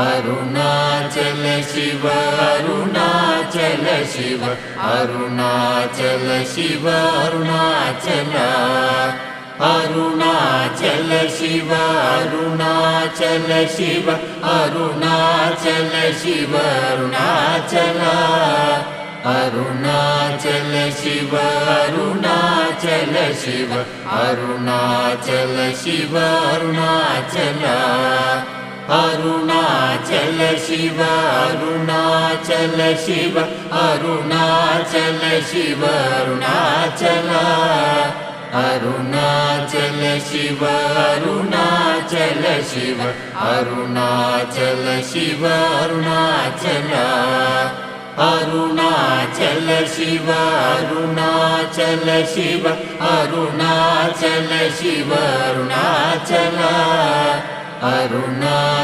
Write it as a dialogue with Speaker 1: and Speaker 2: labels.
Speaker 1: Arunachal Shiva Arunachal Shiva Arunachal Shiva Arunachal Arunachal Shiva Arunachal Shiva Arunachal Shiva Arunachal Arunachal Shiva Arunachal Shiva Arunachal Shiva Arunachal Arunachal Shiva Arunachal Shiva Arunachal Shiva Arunachal Arunachal Shiva Arunachal Shiva Arunachal Shiva Arunachal Arunachal Shiva Arunachal Shiva Arunachal Shiva Arunachal Arunachal